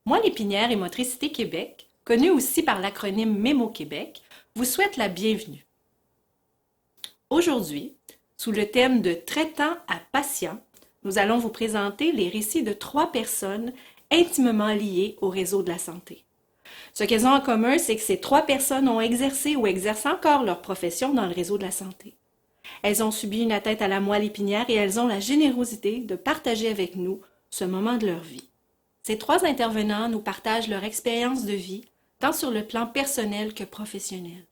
Moi Lépinière et Motricité Québec, connue aussi par l'acronyme Mémo Québec, vous souhaite la bienvenue. Aujourd'hui, sous le thème de traitant à patient, nous allons vous présenter les récits de 3 personnes intimement liées au réseau de la santé. Ce qu'elles ont en commun, c'est que ces 3 personnes ont exercé ou exercent encore leur profession dans le réseau de la santé. Elles ont subi une atteinte à la moelle épinière et elles ont la générosité de partager avec nous ce moment de leur vie. Ces 3 intervenants nous partagent leur expérience de vie, tant sur le plan personnel que professionnel.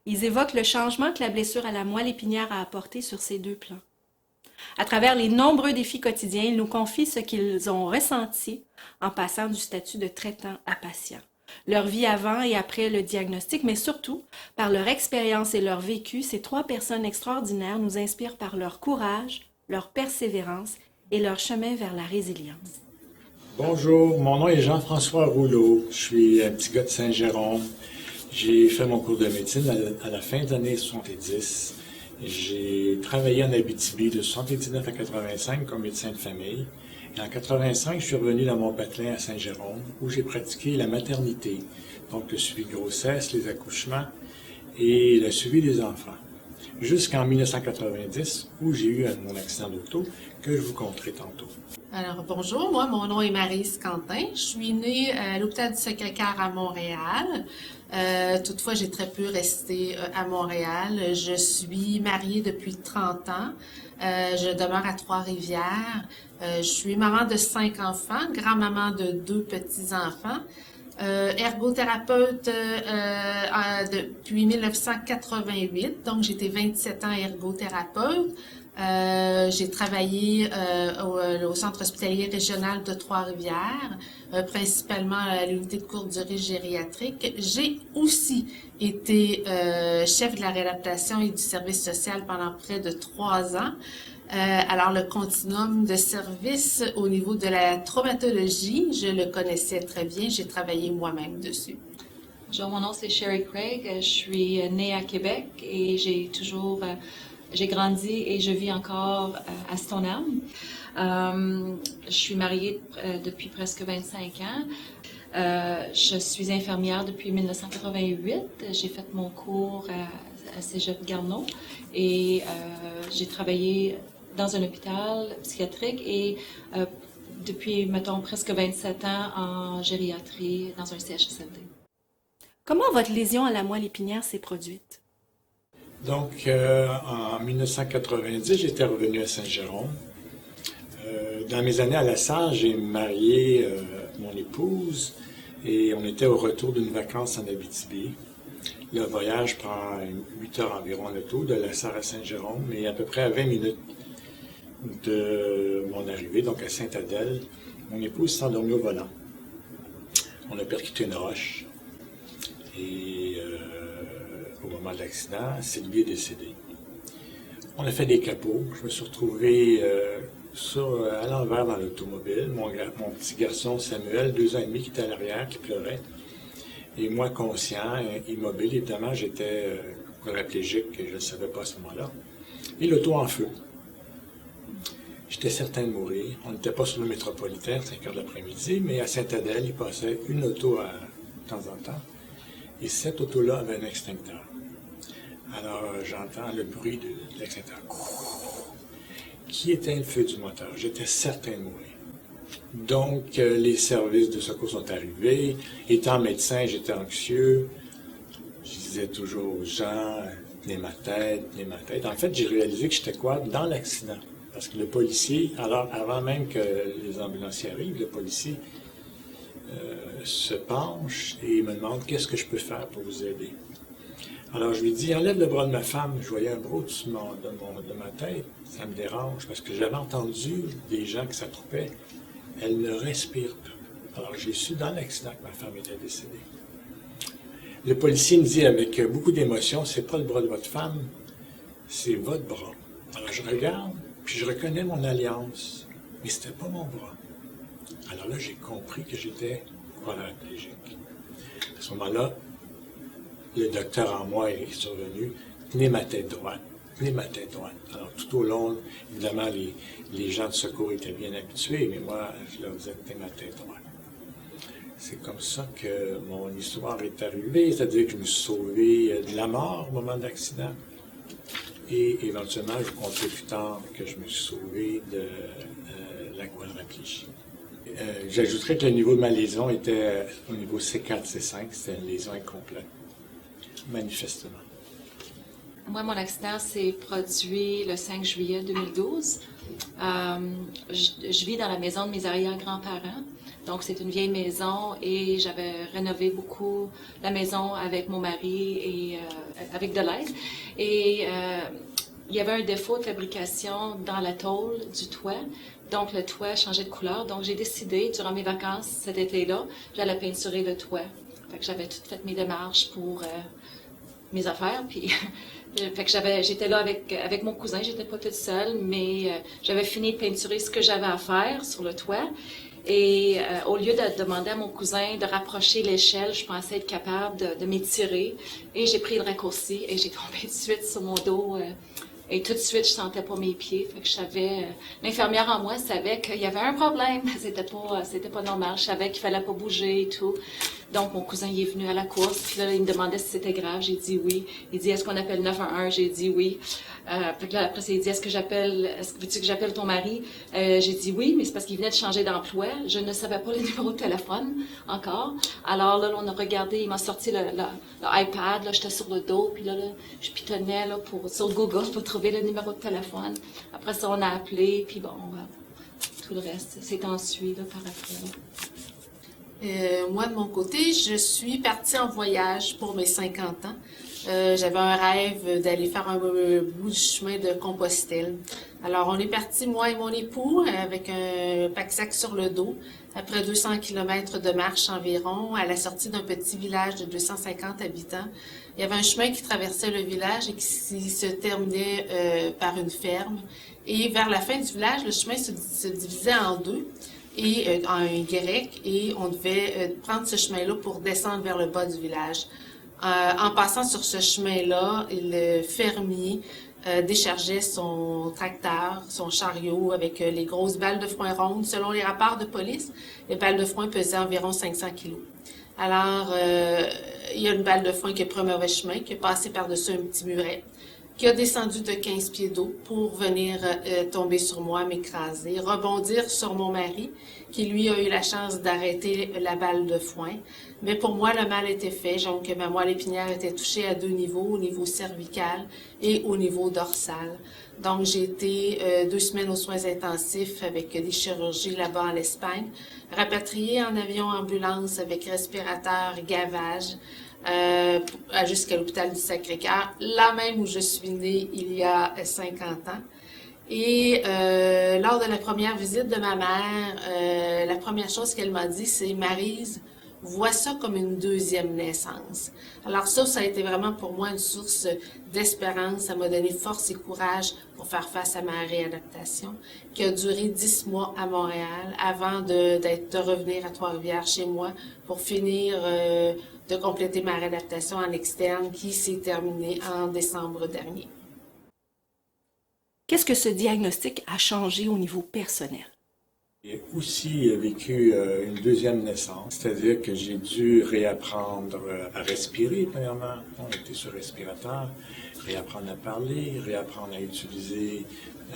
Ils évoquent le changement que la blessure à la moelle épinière a apporté sur ces 2 plans. À travers les nombreux défis quotidiens, ils nous confient ce qu'ils ont ressenti en passant du statut de traitant à patient. Leur vie avant et après le diagnostic, mais surtout, par leur expérience et leur vécu, ces 3 personnes extraordinaires nous inspirent par leur courage, leur persévérance et leur chemin vers la résilience. Bonjour, mon nom est Jean-François Rouleau. Je suis un petit gars de Saint-Jérôme. J'ai fait mon cours de médecine à la fin des années 70. J'ai travaillé en Abitibi de 79 à 85 comme médecin de famille. Et en 85, je suis revenu dans mon patelin à Saint-Jérôme où j'ai pratiqué la maternité, donc le suivi de grossesse, les accouchements et le suivi des enfants. Jusqu'en 1990 où j'ai eu mon accident d'auto que je vous conterai tantôt. Alors, bonjour, moi, mon nom est Maryse Quentin. Je suis née à l'hôpital du Sacré-Cœur à Montréal. Toutefois, j'ai très peu resté à Montréal. Je suis mariée depuis 30 ans. Je demeure à Trois-Rivières. Je suis maman de 5 enfants, grand-maman de 2 petits-enfants. Ergothérapeute depuis 1988, donc j'étais 27 ans ergothérapeute. J'ai travaillé au Centre hospitalier régional de Trois-Rivières, principalement à l'unité de courte durée gériatrique. J'ai aussi été chef de la réadaptation et du service social pendant près de 3 ans. Alors, le continuum de service au niveau de la traumatologie, je le connaissais très bien. J'ai travaillé moi-même dessus. Bonjour, mon nom c'est Sherry Craig. Je suis née à Québec et j'ai grandi et je vis encore à Stoneham. Je suis mariée depuis presque 25 ans. Je suis infirmière depuis 1988. J'ai fait mon cours à Cégep Garneau et j'ai travaillé dans un hôpital psychiatrique et depuis, mettons, presque 27 ans en gériatrie dans un CHSLD. Comment votre lésion à la moelle épinière s'est produite? Donc, en 1990, j'étais revenu à Saint-Jérôme. Dans mes années à La Salle, j'ai marié mon épouse et on était au retour d'une vacance en Abitibi. Le voyage prend 8 heures environ en auto de La Salle à Saint-Jérôme et à peu près à 20 minutes de mon arrivée, donc à Sainte-Adèle, mon épouse s'est endormie au volant. On a percuté une roche et au moment de l'accident, Sylvie est décédée. On a fait des capots. Je me suis retrouvé à l'envers dans l'automobile. Mon petit garçon Samuel, 2 ans et demi, qui était à l'arrière, qui pleurait. Et moi, conscient, immobile, évidemment, j'étais quadriplégique et je ne le savais pas à ce moment-là. Et l'auto en feu. J'étais certain de mourir. On n'était pas sur le métropolitain, 5 heures de l'après-midi, mais à Sainte-Adèle, il passait une auto de temps en temps. Et cette auto-là avait un extincteur. Alors, j'entends le bruit de l'extincteur qui éteint le feu du moteur. J'étais certain de mourir. Donc, les services de secours sont arrivés. Étant médecin, j'étais anxieux. Je disais toujours aux gens, tenez ma tête, tenez ma tête. En fait, j'ai réalisé que j'étais quoi? Dans l'accident. Parce que le policier, alors avant même que les ambulanciers arrivent, le policier se penche et me demande qu'est-ce que je peux faire pour vous aider. Alors je lui dis, enlève le bras de ma femme. Je voyais un bras au-dessus de ma tête. Ça me dérange parce que j'avais entendu des gens qui s'attroupaient. Elle ne respire plus. Alors j'ai su dans l'accident que ma femme était décédée. Le policier me dit avec beaucoup d'émotion, c'est pas le bras de votre femme, c'est votre bras. Alors je regarde, puis je reconnais mon alliance, mais c'était pas mon bras. Alors là, j'ai compris que j'étais quadriplégique. À ce moment-là, le docteur en moi est survenu, tenez ma tête droite, tenez ma tête droite. Alors tout au long, évidemment, les gens de secours étaient bien habitués, mais moi, je leur disais, tenez ma tête droite. C'est comme ça que mon histoire est arrivée, c'est-à-dire que je me suis sauvé de la mort au moment de l'accident. Et éventuellement, je comptais plus tard que je me suis sauvé de la quadriplégie. J'ajouterais que le niveau de ma lésion était au niveau C4, C5, c'était une lésion incomplète, manifestement. Moi, mon accident s'est produit le 5 juillet 2012. Je vis dans la maison de mes arrière-grands-parents. Donc, c'est une vieille maison et j'avais rénové beaucoup la maison avec mon mari et avec de l'aide. Et il y avait un défaut de fabrication dans la tôle du toit. Donc, le toit changeait de couleur. Donc, j'ai décidé, durant mes vacances cet été-là, j'allais peinturer le toit. Fait que j'avais tout fait mes démarches pour mes affaires. Puis, fait que j'étais là avec mon cousin. J'étais pas toute seule, mais j'avais fini de peinturer ce que j'avais à faire sur le toit. Et au lieu de demander à mon cousin de rapprocher l'échelle, je pensais être capable de m'étirer. Et j'ai pris le raccourci et j'ai tombé tout de suite sur mon dos. Et tout de suite, je sentais pas mes pieds. Fait que je savais, l'infirmière en moi savait qu'il y avait un problème. C'était pas normal. Je savais qu'il fallait pas bouger et tout. Donc, mon cousin, il est venu à la course. Puis là, il me demandait si c'était grave. J'ai dit oui. Il dit, est-ce qu'on appelle 911? J'ai dit oui. Puis là, après, il dit, veux-tu que j'appelle ton mari? J'ai dit oui, mais c'est parce qu'il venait de changer d'emploi. Je ne savais pas le numéro de téléphone encore. Alors là, on a regardé, il m'a sorti le iPad, là, j'étais sur le dos, puis là, je pitonnais là, sur Google pour trouver le numéro de téléphone. Après ça, on a appelé, puis bon, tout le reste, c'est ensuite là, par après. Moi, de mon côté, je suis partie en voyage pour mes 50 ans. J'avais un rêve d'aller faire un bout du chemin de Compostelle. Alors, on est parti, moi et mon époux, avec un pack-sac sur le dos, après 200 km de marche environ, à la sortie d'un petit village de 250 habitants. Il y avait un chemin qui traversait le village et qui se terminait par une ferme. Et vers la fin du village, le chemin se divisait en deux. Et en un grec, et on devait prendre ce chemin-là pour descendre vers le bas du village. En passant sur ce chemin-là, le fermier déchargeait son tracteur, son chariot avec les grosses balles de foin rondes. Selon les rapports de police, les balles de foin pesaient environ 500 kilos. Alors, il y a une balle de foin qui a pris un mauvais chemin, qui est passé par-dessus un petit muret, qui a descendu de 15 pieds d'eau pour venir tomber sur moi, m'écraser, rebondir sur mon mari, qui lui a eu la chance d'arrêter la balle de foin. Mais pour moi, le mal était fait, donc ma moelle épinière était touchée à deux niveaux, au niveau cervical et au niveau dorsal. Donc j'ai été 2 semaines aux soins intensifs avec des chirurgies là-bas en Espagne, rapatriée en avion ambulance avec respirateur, gavage, jusqu'à l'hôpital du Sacré-Cœur, là même où je suis née il y a 50 ans. Et lors de la première visite de ma mère, la première chose qu'elle m'a dit, c'est « Maryse, vois ça comme une deuxième naissance ». Alors ça a été vraiment pour moi une source d'espérance. Ça m'a donné force et courage pour faire face à ma réadaptation, qui a duré 10 mois à Montréal avant de revenir à Trois-Rivières chez moi pour finir de compléter ma réadaptation en externe qui s'est terminée en décembre dernier. Qu'est-ce que ce diagnostic a changé au niveau personnel? J'ai aussi vécu une deuxième naissance, c'est-à-dire que j'ai dû réapprendre à respirer, premièrement. On était sur respirateur, réapprendre à parler, réapprendre à utiliser,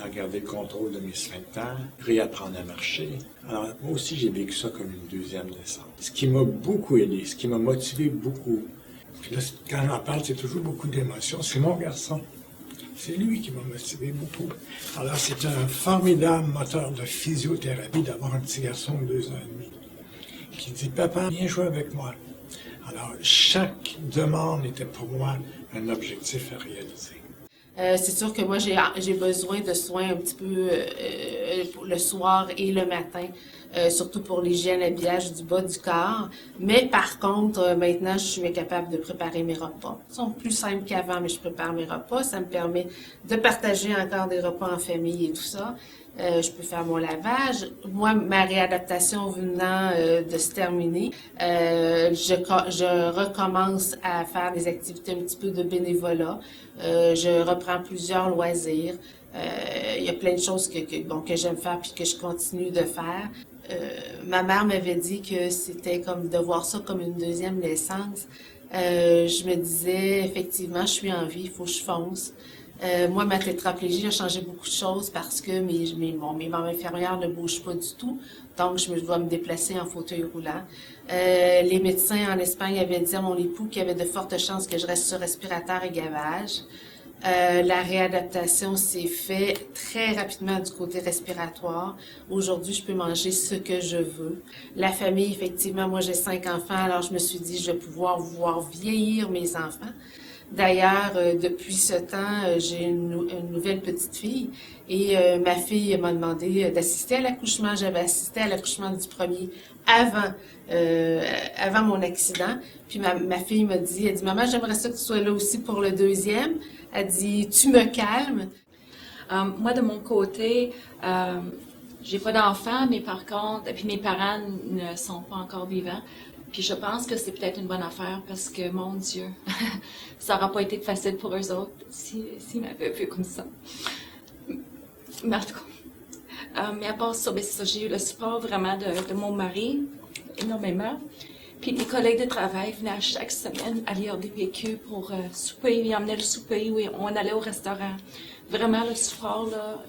à garder le contrôle de mes sphincters, réapprendre à marcher. Alors, moi aussi, j'ai vécu ça comme une deuxième naissance. Ce qui m'a beaucoup aidé, ce qui m'a motivé beaucoup. Puis là, quand j'en parle, c'est toujours beaucoup d'émotions. C'est mon garçon. C'est lui qui m'a motivé beaucoup. Alors, c'est un formidable moteur de physiothérapie d'avoir un petit garçon de 2 ans et demi qui dit « Papa, viens jouer avec moi ». Alors, chaque demande était pour moi un objectif à réaliser. C'est sûr que moi, j'ai besoin de soins un petit peu le soir et le matin, surtout pour l'hygiène, l'habillage du bas du corps. Mais par contre, maintenant, je suis capable de préparer mes repas. Ils sont plus simples qu'avant, mais je prépare mes repas. Ça me permet de partager encore des repas en famille et tout ça. Je peux faire mon lavage. Moi, ma réadaptation venant de se terminer, je recommence à faire des activités un petit peu de bénévolat. Je reprends plusieurs loisirs. Il y a plein de choses bon, que j'aime faire puis que je continue de faire. Ma mère m'avait dit que c'était comme de voir ça comme une deuxième naissance. Je me disais, effectivement, je suis en vie, il faut que je fonce. Moi, ma tétraplégie a changé beaucoup de choses parce que mes membres inférieurs ne bougent pas du tout. Donc, je dois me déplacer en fauteuil roulant. Les médecins en Espagne avaient dit à mon époux qu'il y avait de fortes chances que je reste sur respirateur et gavage. La réadaptation s'est faite très rapidement du côté respiratoire. Aujourd'hui, je peux manger ce que je veux. La famille, effectivement, moi j'ai 5 enfants, alors je me suis dit, je vais pouvoir voir vieillir mes enfants. D'ailleurs, depuis ce temps, j'ai une nouvelle petite fille et ma fille m'a demandé d'assister à l'accouchement. J'avais assisté à l'accouchement du premier avant mon accident. Puis ma fille m'a dit, elle dit, maman, j'aimerais ça que tu sois là aussi pour le deuxième. Elle dit, tu me calmes. Moi, de mon côté, j'ai pas d'enfants, mais par contre, puis mes parents ne sont pas encore vivants. Puis je pense que c'est peut-être une bonne affaire parce que, mon Dieu, ça n'aura pas été facile pour eux autres s'ils m'avaient vu comme ça. Mais en tout cas, mais à part ça, ben, c'est ça, j'ai eu le support vraiment de mon mari, énormément. Puis mes collègues de travail venaient à chaque semaine à l'IRDPQ pour souper. Ils emmenaient le souper, oui, on allait au restaurant. Vraiment, le support, là,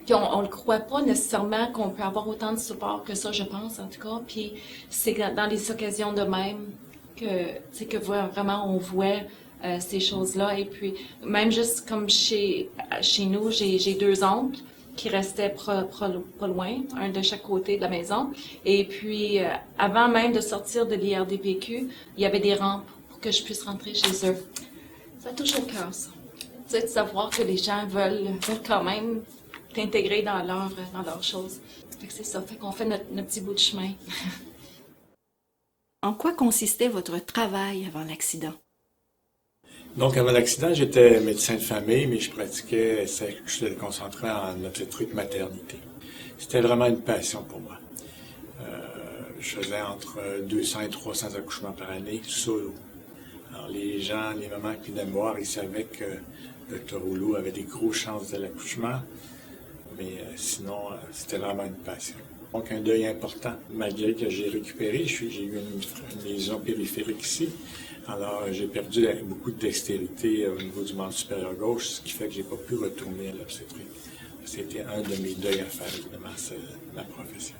puis on ne le croit pas nécessairement qu'on peut avoir autant de support que ça, je pense, en tout cas. Puis c'est dans les occasions de même que vraiment on voit ces choses-là. Et puis, même juste comme chez nous, j'ai 2 oncles qui restaient pas loin, un de chaque côté de la maison. Et puis, avant même de sortir de l'IRDPQ, il y avait des rampes pour que je puisse rentrer chez eux. Ça touche au cœur, ça. Tu sais, de savoir que les gens veulent quand même t'intégrer dans leurs choses. Fait que c'est ça, fait qu'on fait notre petit bout de chemin. En quoi consistait votre travail avant l'accident? Donc, avant l'accident, j'étais médecin de famille, mais je suis concentré en obstétrique maternité. C'était vraiment une passion pour moi. Je faisais entre 200 et 300 accouchements par année, solo. Alors, les mamans qui venaient me voir, ils savaient que le Dr Rouleau avait des grosses chances de l'accouchement. Mais sinon, c'était vraiment une passion. Donc, un deuil important. Malgré que j'ai récupéré, j'ai eu une lésion périphérique ici. Alors, j'ai perdu beaucoup de dextérité au niveau du membre supérieur gauche, ce qui fait que j'ai pas pu retourner à l'obstétrique. C'était un de mes deuils à faire, évidemment, c'est ma profession.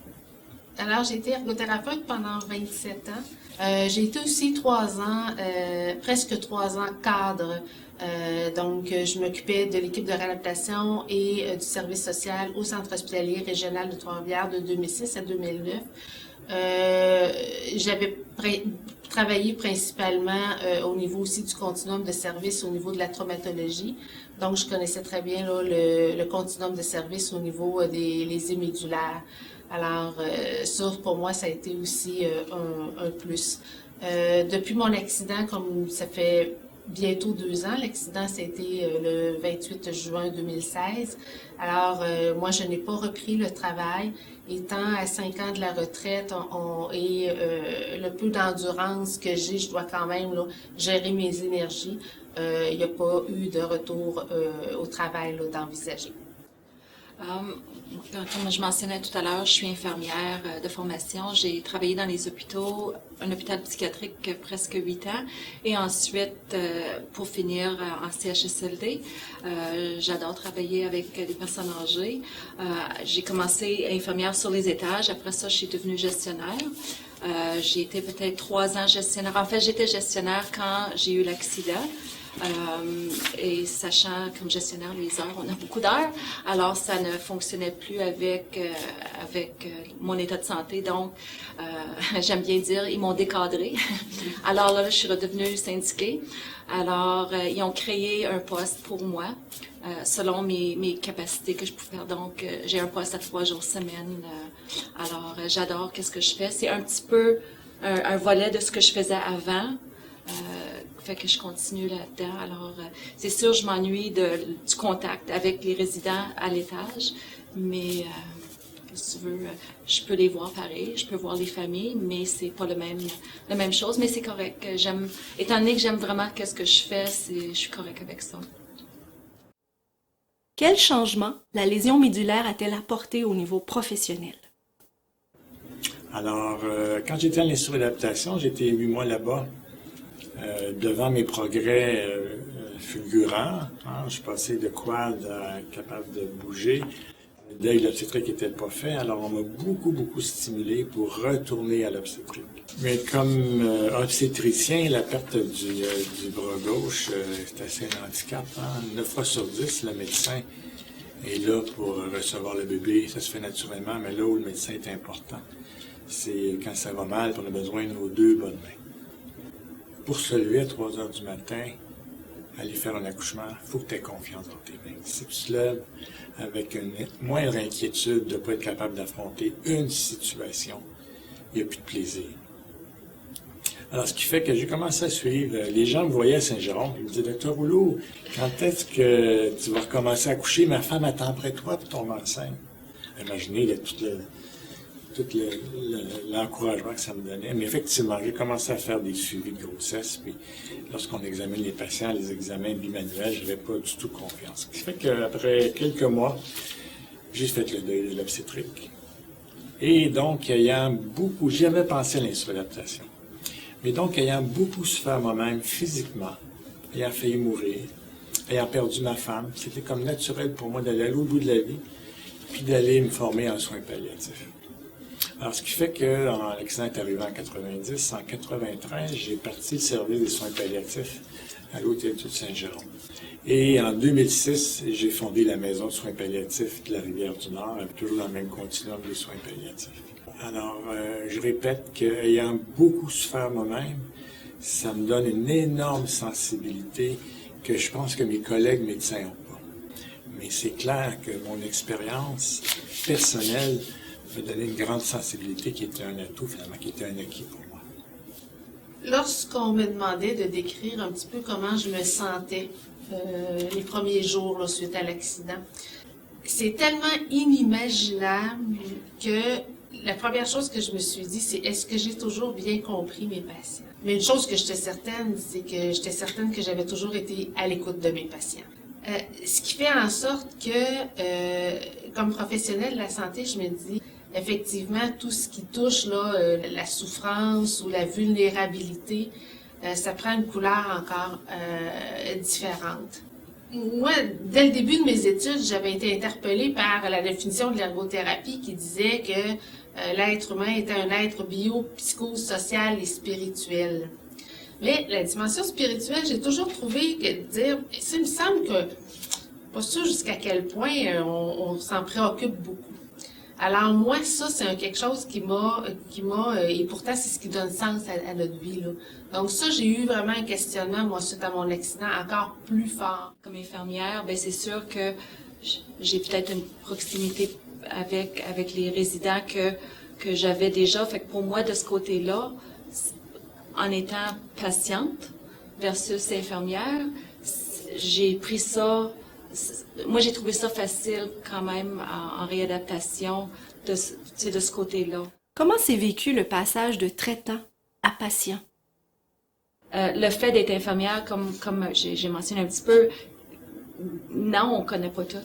Alors, j'ai été ergothérapeute pendant 27 ans. J'ai été aussi 3 ans, presque 3 ans cadre. Donc, je m'occupais de l'équipe de réadaptation et du service social au Centre hospitalier régional de Trois-Rivières de 2006 à 2009. J'avais travaillé principalement au niveau aussi du continuum de service au niveau de la traumatologie. Donc, je connaissais très bien là, le continuum de service au niveau des lésions médulaires. Alors, ça, pour moi, ça a été aussi un plus. Depuis mon accident, comme ça fait bientôt 2 ans, l'accident, c'était le 28 juin 2016. Alors, moi, je n'ai pas repris le travail. Étant à 5 ans de la retraite et le peu d'endurance que j'ai, je dois quand même là, gérer mes énergies. Il n'y a pas eu de retour au travail d'envisager. Comme je mentionnais tout à l'heure, je suis infirmière de formation. J'ai travaillé dans les hôpitaux, un hôpital psychiatrique presque 8 ans. Et ensuite, pour finir en CHSLD, j'adore travailler avec des personnes âgées. J'ai commencé infirmière sur les étages. Après ça, je suis devenue gestionnaire. J'ai été peut-être 3 ans gestionnaire. En fait, j'étais gestionnaire quand j'ai eu l'accident. Et sachant, comme gestionnaire, les heures, on a beaucoup d'heures, alors ça ne fonctionnait plus avec mon état de santé. Donc, j'aime bien dire, ils m'ont décadré. Alors là, je suis redevenue syndiquée. Alors, ils ont créé un poste pour moi, selon mes capacités que je pouvais faire. Donc, j'ai un poste à 3 jours semaine. Alors, j'adore qu'est-ce que je fais. C'est un petit peu un volet de ce que je faisais avant. Fait que je continue là-dedans. Alors, c'est sûr, je m'ennuie du contact avec les résidents à l'étage, mais si tu veux, je peux les voir pareil, je peux voir les familles, mais c'est pas la même chose, mais c'est correct. Étant donné que j'aime vraiment qu'est-ce que je fais, je suis correct avec ça. Quel changement la lésion médulaire a-t-elle apporté au niveau professionnel? Alors, quand j'étais à l'Institut d'adaptation, j'étais 8 mois là-bas, devant mes progrès fulgurants. Hein, je suis passé de quad à capable de bouger. Le deuil de l'obstétrique n'était pas fait, alors on m'a beaucoup stimulé pour retourner à l'obstétrique. Mais comme obstétricien, la perte du bras gauche, c'est assez un handicap. Hein? 9 fois sur 10, le médecin est là pour recevoir le bébé. Ça se fait naturellement, mais là où le médecin est important, c'est quand ça va mal, on a besoin de nos 2 bonnes mains. Pour se lever à 3 heures du matin, aller faire un accouchement, il faut que tu aies confiance dans tes mains. Si tu te lèves avec une moindre inquiétude de ne pas être capable d'affronter une situation, il n'y a plus de plaisir. Alors, ce qui fait que j'ai commencé à suivre. Les gens me voyaient à Saint-Jérôme. Ils me disaient, Docteur Rouleau, quand est-ce que tu vas recommencer à coucher? Ma femme attend près de toi pour tomber enceinte. Imaginez tout l'encouragement que ça me donnait. Mais effectivement, j'ai commencé à faire des suivis de grossesse. Puis, lorsqu'on examine les patients, les examens bimanuels, je n'avais pas du tout confiance. Ce qui fait qu'après quelques mois, j'ai fait le deuil de l'obstétrique. Et donc, j'avais pensé à l'insuladaptation. Mais donc, ayant beaucoup souffert moi-même physiquement, ayant failli mourir, ayant perdu ma femme, c'était comme naturel pour moi d'aller à l'autre bout de la vie, puis d'aller me former en soins palliatifs. Alors, ce qui fait que l'accident est arrivé en 90, en 93, j'ai parti le service des soins palliatifs à l'Hôtel de Saint-Jérôme. Et en 2006, j'ai fondé la maison de soins palliatifs de la Rivière-du-Nord, toujours dans le même continuum des soins palliatifs. Alors, je répète qu'ayant beaucoup souffert moi-même, ça me donne une énorme sensibilité que je pense que mes collègues médecins n'ont pas. Mais c'est clair que mon expérience personnelle m'a donné une grande sensibilité qui était un atout, finalement, qui était un acquis pour moi. Lorsqu'on me demandait de décrire un petit peu comment je me sentais les premiers jours là, suite à l'accident, c'est tellement inimaginable que la première chose que je me suis dit, c'est est-ce que j'ai toujours bien compris mes patients? Mais une chose que j'étais certaine, c'est que j'étais certaine que j'avais toujours été à l'écoute de mes patients. Ce qui fait en sorte que, comme professionnelle de la santé, je me dis, effectivement, tout ce qui touche là, la souffrance ou la vulnérabilité, ça prend une couleur encore différente. Moi, dès le début de mes études, j'avais été interpellée par la définition de l'ergothérapie qui disait que l'être humain était un être bio-psycho-social et spirituel. Mais la dimension spirituelle, j'ai toujours trouvé que dire, ça me semble que, pas sûr jusqu'à quel point on s'en préoccupe beaucoup. Alors moi, ça, c'est quelque chose qui m'a, et pourtant c'est ce qui donne sens à notre vie, là. Donc ça, j'ai eu vraiment un questionnement, moi, suite à mon accident, encore plus fort. Comme infirmière, ben c'est sûr que j'ai peut-être une proximité avec les résidents que j'avais déjà. Fait que pour moi, de ce côté-là, en étant patiente versus infirmière, j'ai pris ça. Moi, j'ai trouvé ça facile quand même en réadaptation de ce côté-là. Comment s'est vécu le passage de traitant à patient? Le fait d'être infirmière, comme j'ai mentionné un petit peu, non, on connaît pas tout.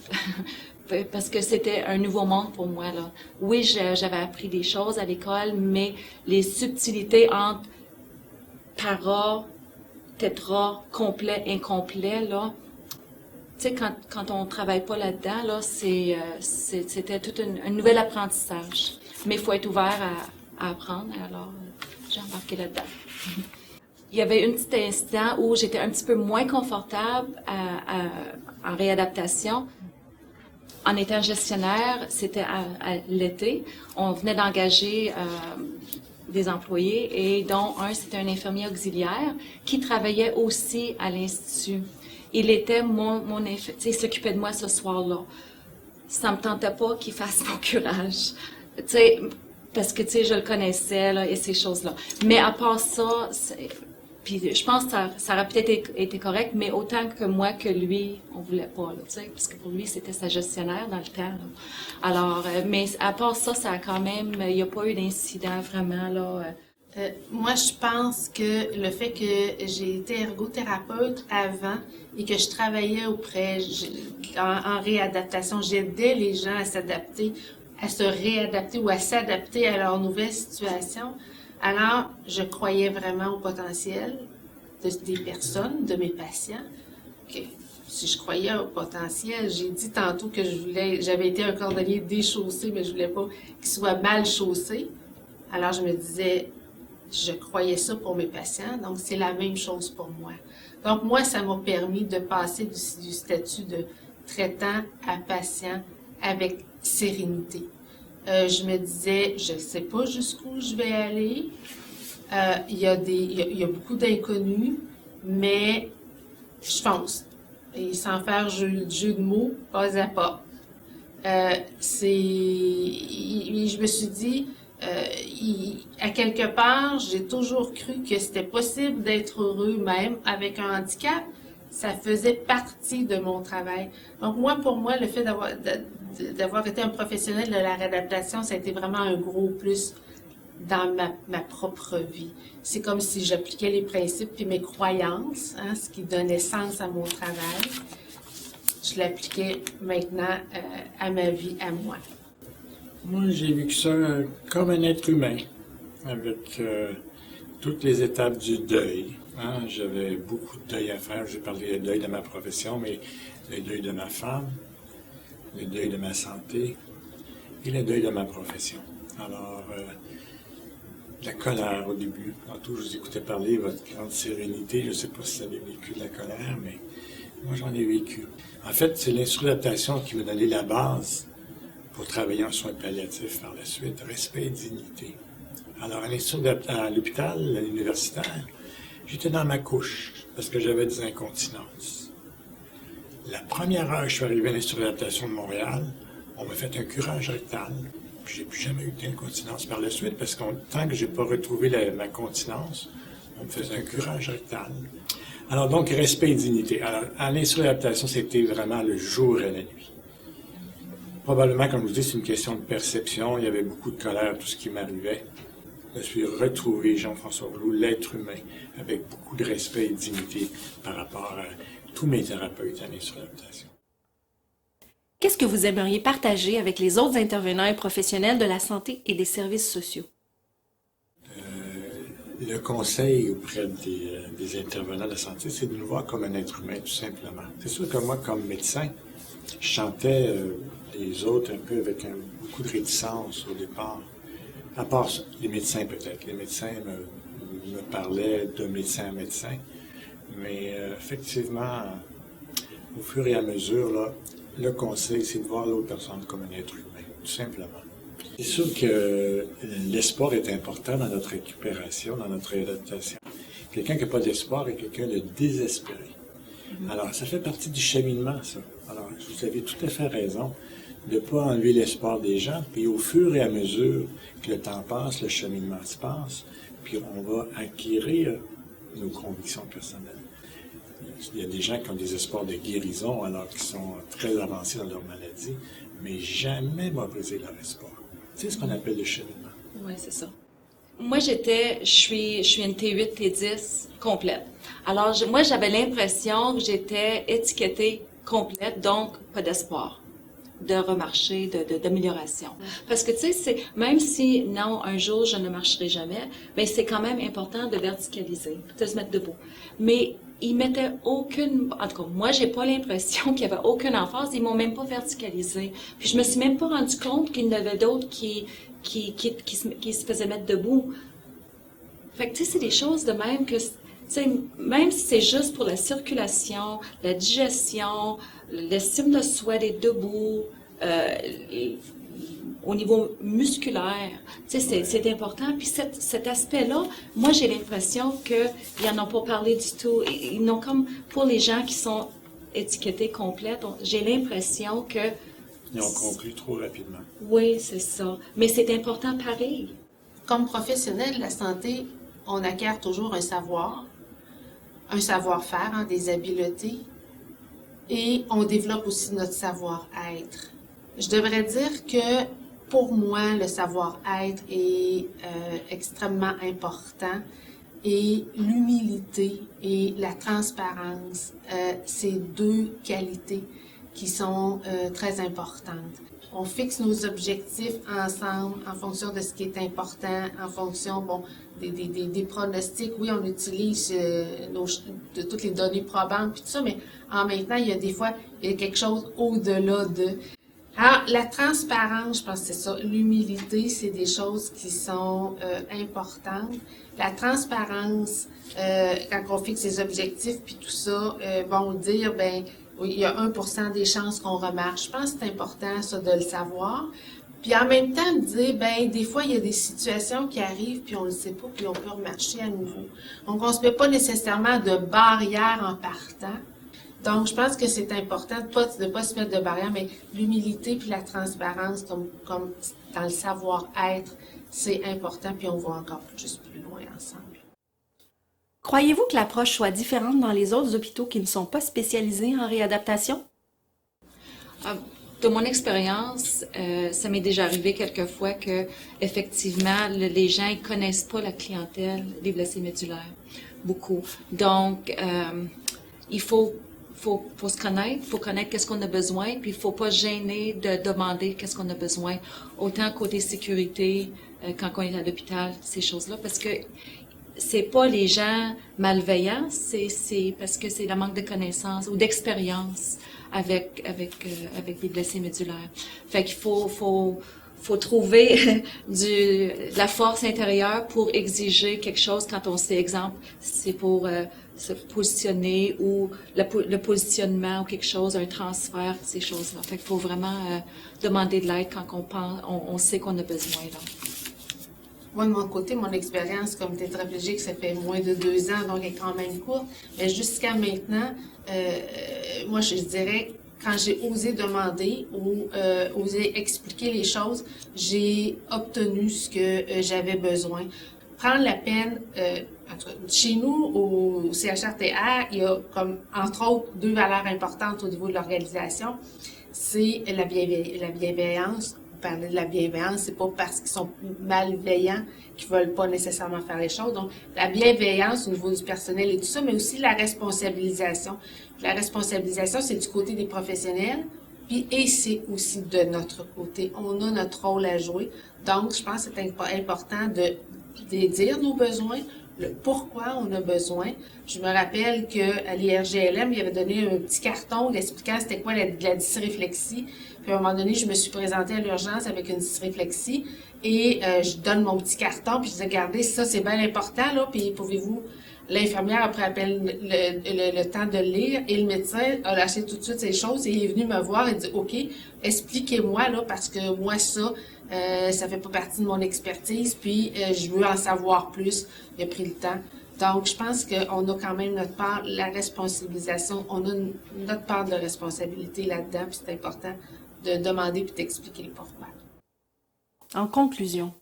Parce que c'était un nouveau monde pour moi, là. Oui, j'avais appris des choses à l'école, mais les subtilités entre para, tétra, complet, incomplet, là, tu sais, quand on travaille pas là-dedans, là, c'était tout un nouvel apprentissage. Mais il faut être ouvert à apprendre, alors j'ai embarqué là-dedans. Il y avait un petit instant où j'étais un petit peu moins confortable en réadaptation. En étant gestionnaire, c'était à l'été. On venait d'engager des employés et dont un, c'était un infirmier auxiliaire qui travaillait aussi à l'Institut. Il était mon infirmier, il s'occupait de moi ce soir-là. Ça me tentait pas qu'il fasse mon curage. Tu sais, parce que, tu sais, je le connaissais, là, et ces choses-là. Mais à part ça, puis je pense que ça aurait peut-être été correct, mais autant que moi que lui, on voulait pas, là, tu sais, parce que pour lui, c'était sa gestionnaire dans le temps, là. Alors, mais à part ça, ça a quand même, il n'y a pas eu d'incident vraiment, là. Moi, je pense que le fait que j'ai été ergothérapeute avant et que je travaillais en réadaptation, j'aidais les gens à s'adapter, à se réadapter ou à s'adapter à leur nouvelle situation. Alors, je croyais vraiment au potentiel des personnes, de mes patients. Que si je croyais au potentiel, j'ai dit tantôt que j'avais été un cordonnier déchaussé, mais je voulais pas qu'il soit mal chaussé. Alors, je me disais, je croyais ça pour mes patients, donc c'est la même chose pour moi. Donc, moi, ça m'a permis de passer du statut de traitant à patient avec sérénité. Je me disais, je ne sais pas jusqu'où je vais aller. Il y a beaucoup d'inconnus, mais je fonce. Et sans faire jeu de mots, pas à pas. Je me suis dit, à quelque part, j'ai toujours cru que c'était possible d'être heureux même avec un handicap. Ça faisait partie de mon travail. Donc pour moi, le fait d'avoir été un professionnel de la réadaptation, ça a été vraiment un gros plus dans ma propre vie. C'est comme si j'appliquais les principes puis mes croyances, ce qui donnait sens à mon travail. Je l'appliquais maintenant à ma vie, à moi. Moi, j'ai vécu ça comme un être humain, avec toutes les étapes du deuil. J'avais beaucoup de deuil à faire. J'ai parlé du deuil de ma profession, mais le deuil de ma femme, le deuil de ma santé et le deuil de ma profession. Alors, la colère au début. Tantôt, je vous écoutais parler de votre grande sérénité. Je ne sais pas si vous avez vécu de la colère, mais moi, j'en ai vécu. En fait, c'est l'insuradaptation qui m'a donné la base pour travailler en soins palliatifs par la suite, respect et dignité. Alors, à l'hôpital, à l'universitaire, j'étais dans ma couche parce que j'avais des incontinences. La première heure que je suis arrivé à l'Institut d'adaptation de Montréal, on m'a fait un curage rectal. Puis j'ai plus jamais eu d'incontinence par la suite parce que tant que j'ai pas retrouvé ma continence, on me faisait un curage rectal. Alors donc, respect et dignité. Alors, à l'Institut d'adaptation, c'était vraiment le jour et la nuit. Probablement, comme je vous dis, c'est une question de perception. Il y avait beaucoup de colère, tout ce qui m'arrivait. Je me suis retrouvé, Jean-François Rouleau, l'être humain, avec beaucoup de respect et de dignité par rapport à tous mes thérapeutes à l'Institut d'adaptation. Qu'est-ce que vous aimeriez partager avec les autres intervenants et professionnels de la santé et des services sociaux? Le conseil auprès des intervenants de la santé, c'est de nous voir comme un être humain, tout simplement. C'est sûr que moi, comme médecin, je chantais les autres un peu avec beaucoup de réticence au départ. À part les médecins, peut-être. Les médecins me parlaient de médecin à médecin. Mais effectivement, au fur et à mesure, là, le conseil, c'est de voir l'autre personne comme un être humain, tout simplement. C'est sûr que l'espoir est important dans notre récupération, dans notre réadaptation. Quelqu'un qui n'a pas d'espoir est quelqu'un de désespéré. Alors, ça fait partie du cheminement, ça. Alors, vous avez tout à fait raison de ne pas enlever l'espoir des gens, puis au fur et à mesure que le temps passe, le cheminement se passe, puis on va acquérir nos convictions personnelles. Il y a des gens qui ont des espoirs de guérison alors qu'ils sont très avancés dans leur maladie, mais jamais m'a brisé leur espoir. C'est ce qu'on appelle le cheminement. Oui, c'est ça. Moi, je suis une T8, T10 complète. Alors, moi, j'avais l'impression que j'étais étiquetée complète, donc pas d'espoir de remarcher, d'amélioration. Parce que, tu sais, même si, non, un jour, je ne marcherai jamais, bien, c'est quand même important de verticaliser, de se mettre debout. Mais ils mettaient aucune... En tout cas, moi, j'ai pas l'impression qu'il y avait aucune emphase. Ils m'ont même pas verticalisé. Puis je me suis même pas rendu compte qu'il y en avait d'autres qui se faisaient mettre debout. Fait que, tu sais, c'est des choses de même que... Même si c'est juste pour la circulation, la digestion, l'estime de soi d'être debout, au niveau musculaire, c'est important. Puis cet aspect-là, moi j'ai l'impression qu'ils n'en ont pas parlé du tout. Ils n'ont comme, pour les gens qui sont étiquetés complètes, j'ai l'impression que... Ils ont conclu trop rapidement. Oui, c'est ça. Mais c'est important pareil. Comme professionnel de la santé, on acquiert toujours un savoir, un savoir-faire, des habiletés, et on développe aussi notre savoir-être. Je devrais dire que pour moi, le savoir-être est extrêmement important et l'humilité et la transparence, c'est deux qualités qui sont très importantes. On fixe nos objectifs ensemble en fonction de ce qui est important, en fonction des pronostics. Oui, on utilise de toutes les données probantes puis tout ça, mais en même temps, il y a des fois il y a quelque chose au-delà de. Alors, la transparence, je pense que c'est ça. L'humilité, c'est des choses qui sont importantes. La transparence, quand on fixe ses objectifs puis tout ça, dire, oui, il y a 1% des chances qu'on remarche. Je pense que c'est important, ça, de le savoir. Puis en même temps, de dire, des fois, il y a des situations qui arrivent, puis on le sait pas, puis on peut remarcher à nouveau. Donc, on se met pas nécessairement de barrière en partant. Donc, je pense que c'est important de pas se mettre de barrière, mais l'humilité puis la transparence, comme dans le savoir-être, c'est important, puis on va encore plus loin ensemble. Croyez-vous que l'approche soit différente dans les autres hôpitaux qui ne sont pas spécialisés en réadaptation? De mon expérience, ça m'est déjà arrivé quelquefois que, effectivement, les gens ne connaissent pas la clientèle des blessés médulaires, beaucoup. Donc, il faut se connaître, il faut connaître qu'est-ce qu'on a besoin, puis il faut pas gêner de demander qu'est-ce qu'on a besoin, autant côté sécurité, quand on est à l'hôpital, ces choses-là, parce que c'est pas les gens malveillants, c'est parce que c'est le manque de connaissances ou d'expérience avec des blessés médulaires. Fait qu'il faut trouver la force intérieure pour exiger quelque chose quand on sait, exemple, c'est pour se positionner ou le positionnement ou quelque chose, un transfert, ces choses-là. Fait qu'il faut vraiment demander de l'aide quand on sait qu'on a besoin, là. Moi, de mon côté, mon expérience comme tétraplégique, ça fait moins de 2 ans, donc elle est quand même courte. Mais jusqu'à maintenant, moi, je dirais, quand j'ai osé demander ou osé expliquer les choses, j'ai obtenu ce que j'avais besoin. Prendre la peine, en tout cas, chez nous, au CHRTR, il y a comme, entre autres, 2 valeurs importantes au niveau de l'organisation. C'est la bienveillance. Parler de la bienveillance, c'est pas parce qu'ils sont malveillants qu'ils veulent pas nécessairement faire les choses. Donc, la bienveillance au niveau du personnel et tout ça, mais aussi la responsabilisation. La responsabilisation, c'est du côté des professionnels, et c'est aussi de notre côté. On a notre rôle à jouer. Donc, je pense que c'est important de dire nos besoins, le pourquoi on a besoin. Je me rappelle qu'à l'IRGLM, il avait donné un petit carton expliquant c'était quoi la dysréflexie. Puis à un moment donné, je me suis présentée à l'urgence avec une dysréflexie et je donne mon petit carton puis je dis regardez, ça c'est bien important là, puis pouvez-vous. L'infirmière après appelle le temps de le lire et le médecin a lâché tout de suite ces choses et il est venu me voir et dit OK, expliquez-moi là parce que moi ça fait pas partie de mon expertise puis je veux en savoir plus. Il a pris le temps. Donc je pense qu'on a quand même notre part, la responsabilisation, on a notre part de responsabilité là-dedans puis c'est important de demander puis d'expliquer le pourquoi. En conclusion,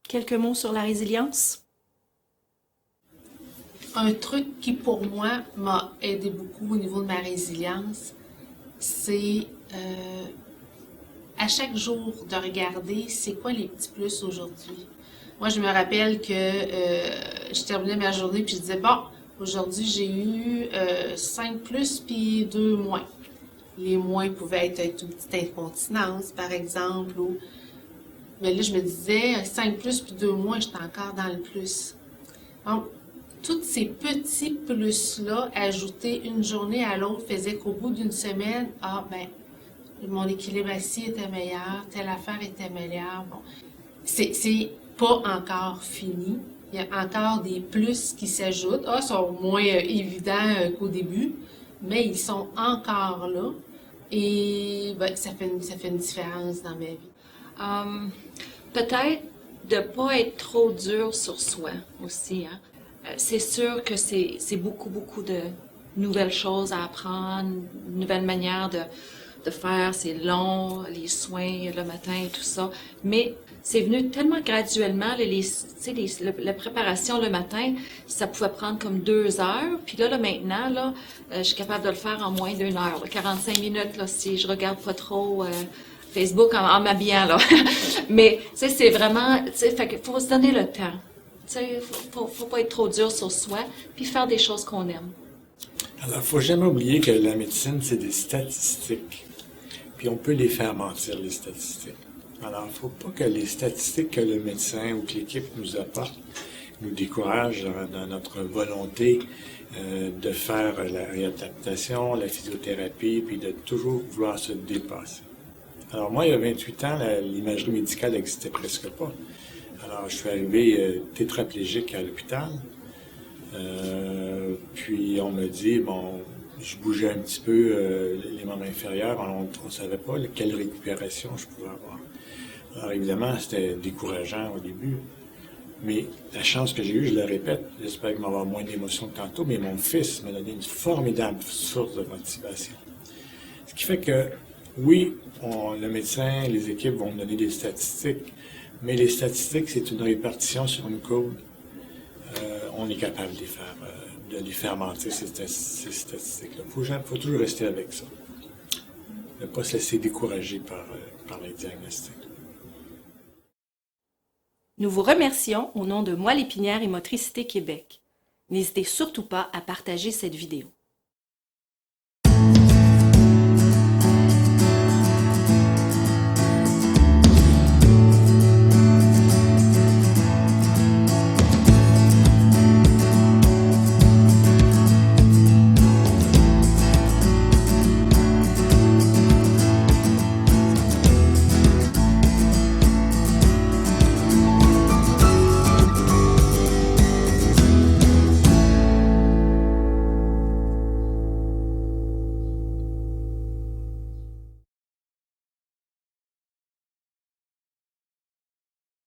quelques mots sur la résilience? Un truc qui, pour moi, m'a aidé beaucoup au niveau de ma résilience, c'est à chaque jour de regarder c'est quoi les petits plus aujourd'hui. Moi, je me rappelle que je terminais ma journée puis je disais, bon, aujourd'hui, j'ai eu 5 plus puis 2 moins. Les moins pouvaient être une petite incontinence, par exemple. Mais là, je me disais, 5 plus puis 2 moins, j'étais encore dans le plus. Donc, tous ces petits plus-là, ajoutés une journée à l'autre, faisaient qu'au bout d'une semaine, mon équilibre assis était meilleur, telle affaire était meilleure. Bon, c'est pas encore fini. Il y a encore des plus qui s'ajoutent. Ils sont moins évidents qu'au début, mais ils sont encore là. Et ça fait une différence dans ma vie. Peut-être de ne pas être trop dur sur soi aussi, hein. C'est sûr que c'est beaucoup de nouvelles choses à apprendre, une nouvelle manière de faire, c'est long, les soins le matin et tout ça, mais c'est venu tellement graduellement, la préparation le matin, ça pouvait prendre comme 2 heures, puis là maintenant, je suis capable de le faire en moins d'1 heure, 45 minutes, là, si je regarde pas trop Facebook en m'habillant, là. Mais, tu sais, c'est vraiment, tu sais, fait qu'il faut se donner le temps. Tu sais, faut pas être trop dur sur soi, puis faire des choses qu'on aime. Alors, il ne faut jamais oublier que la médecine, c'est des statistiques. Puis on peut les faire mentir, les statistiques. Alors, il ne faut pas que les statistiques que le médecin ou que l'équipe nous apporte nous découragent dans notre volonté de faire la réadaptation, la physiothérapie, puis de toujours vouloir se dépasser. Alors moi, il y a 28 ans, l'imagerie médicale n'existait presque pas. Alors, je suis arrivé tétraplégique à l'hôpital. Puis on me dit, bon, je bougeais un petit peu les membres inférieurs, on ne savait pas quelle récupération je pouvais avoir. Alors évidemment, c'était décourageant au début, mais la chance que j'ai eue, je le répète, j'espère qu'il va y avoir moins d'émotions que tantôt, mais mon fils m'a donné une formidable source de motivation. Ce qui fait que, oui, le médecin, les équipes vont me donner des statistiques, mais les statistiques, c'est une répartition sur une courbe. On est capable de les faire mentir, ces statistiques-là. Il faut toujours rester avec ça. Ne pas se laisser décourager par les diagnostics. Nous vous remercions au nom de Moelle épinière et Motricité Québec. N'hésitez surtout pas à partager cette vidéo.